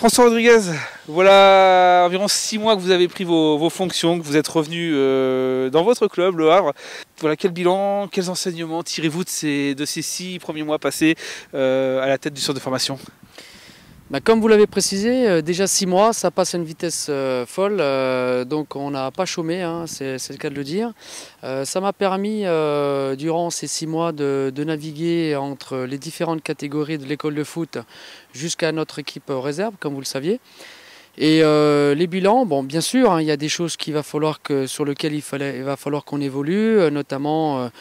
François Rodriguez, voilà environ 6 mois que vous avez pris vos fonctions, que vous êtes revenu dans votre club, le Havre. Voilà, quel bilan, quels enseignements tirez-vous de ces 6 premiers mois passés à la tête du centre de formation? Comme vous l'avez précisé, déjà 6 mois, ça passe à une vitesse folle, donc on n'a pas chômé, hein, c'est le cas de le dire. Ça m'a permis, durant ces 6 mois, de naviguer entre les différentes catégories de l'école de foot jusqu'à notre équipe réserve, comme vous le saviez. Et les bilans, bon, bien sûr, hein, il y a des choses sur lesquelles il va falloir qu'on évolue, notamment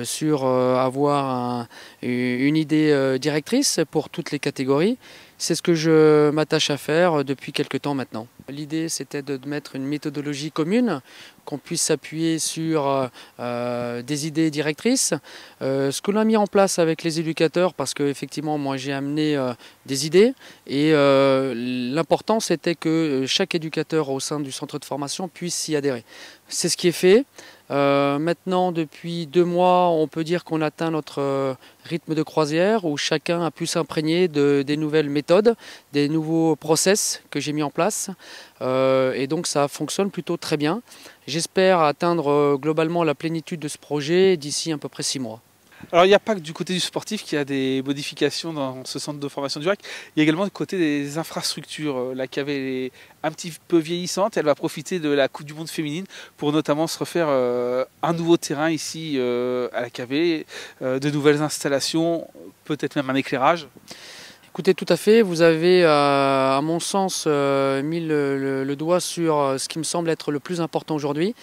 sur avoir une idée directrice pour toutes les catégories. C'est ce que je m'attache à faire depuis quelques temps maintenant. L'idée, c'était de mettre une méthodologie commune, qu'on puisse s'appuyer sur des idées directrices. Ce que l'on a mis en place avec les éducateurs, parce qu'effectivement, moi j'ai amené des idées, et l'important c'était que chaque éducateur au sein du centre de formation puisse s'y adhérer. C'est ce qui est fait. Maintenant, depuis 2 mois, on peut dire qu'on atteint notre rythme de croisière où chacun a pu s'imprégner des nouvelles méthodes, des nouveaux process que j'ai mis en place. Et donc ça fonctionne plutôt très bien. J'espère atteindre globalement la plénitude de ce projet d'ici à peu près 6 mois. Alors il n'y a pas que du côté du sportif qu'il y a des modifications dans ce centre de formation du RAC, il y a également du côté des infrastructures. La cave est un petit peu vieillissante, elle va profiter de la Coupe du Monde féminine pour notamment se refaire un nouveau terrain ici à la cave, de nouvelles installations, peut-être même un éclairage. Écoutez, tout à fait, vous avez à mon sens mis le doigt sur ce qui me semble être le plus important aujourd'hui.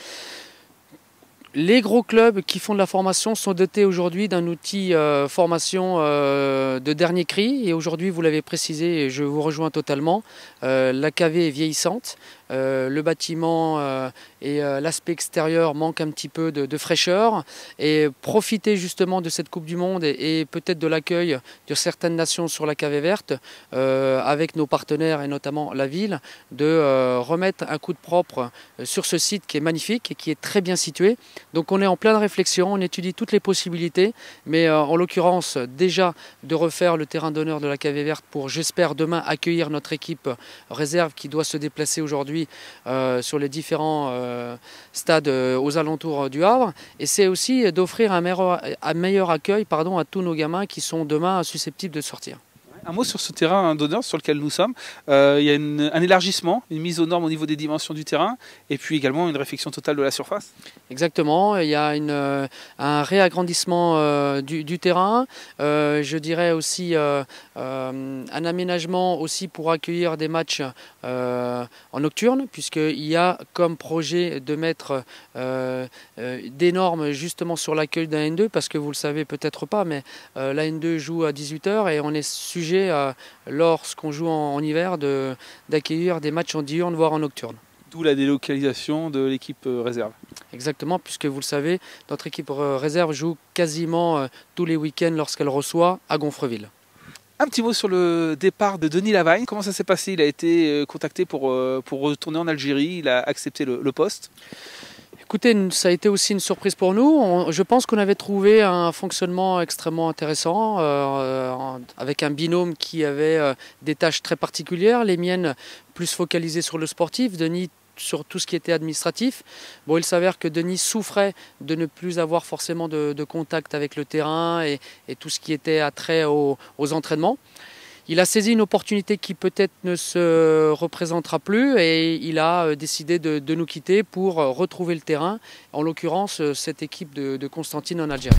Les gros clubs qui font de la formation sont dotés aujourd'hui d'un outil formation de dernier cri. Et aujourd'hui, vous l'avez précisé et je vous rejoins totalement, la cave est vieillissante. Le bâtiment et l'aspect extérieur manquent un petit peu de fraîcheur, et profiter justement de cette Coupe du Monde et peut-être de l'accueil de certaines nations sur la cave verte avec nos partenaires et notamment la ville, de remettre un coup de propre sur ce site qui est magnifique et qui est très bien situé. Donc on est en pleine réflexion, on étudie toutes les possibilités, mais en l'occurrence déjà de refaire le terrain d'honneur de la cave verte pour, j'espère, demain accueillir notre équipe réserve qui doit se déplacer aujourd'hui sur les différents stades aux alentours du Havre, et c'est aussi d'offrir un meilleur accueil à tous nos gamins qui sont demain susceptibles de sortir. Un mot sur ce terrain d'honneur sur lequel nous sommes. Il y a un élargissement, une mise aux normes au niveau des dimensions du terrain, et puis également une réfection totale de la surface. Exactement, il y a un réagrandissement du terrain, je dirais aussi un aménagement aussi pour accueillir des matchs en nocturne, puisqu'il y a comme projet de mettre des normes justement sur l'accueil d'un N2, parce que vous le savez peut-être pas, mais la N2 joue à 18 h et on est sujet lorsqu'on joue en hiver d'accueillir des matchs en diurne voire en nocturne. D'où la délocalisation de l'équipe réserve. Exactement, puisque vous le savez, notre équipe réserve joue quasiment tous les week-ends lorsqu'elle reçoit à Gonfreville. Un petit mot sur le départ de Denis Lavagne. Comment ça s'est passé? Il a été contacté pour retourner en Algérie, il a accepté le poste. Écoutez, ça a été aussi une surprise pour nous. Je pense qu'on avait trouvé un fonctionnement extrêmement intéressant avec un binôme qui avait des tâches très particulières. Les miennes plus focalisées sur le sportif, Denis sur tout ce qui était administratif. Bon, il s'avère que Denis souffrait de ne plus avoir forcément de contact avec le terrain et tout ce qui était attrait aux entraînements. Il a saisi une opportunité qui peut-être ne se représentera plus, et il a décidé de nous quitter pour retrouver le terrain, en l'occurrence cette équipe de Constantine en Algérie.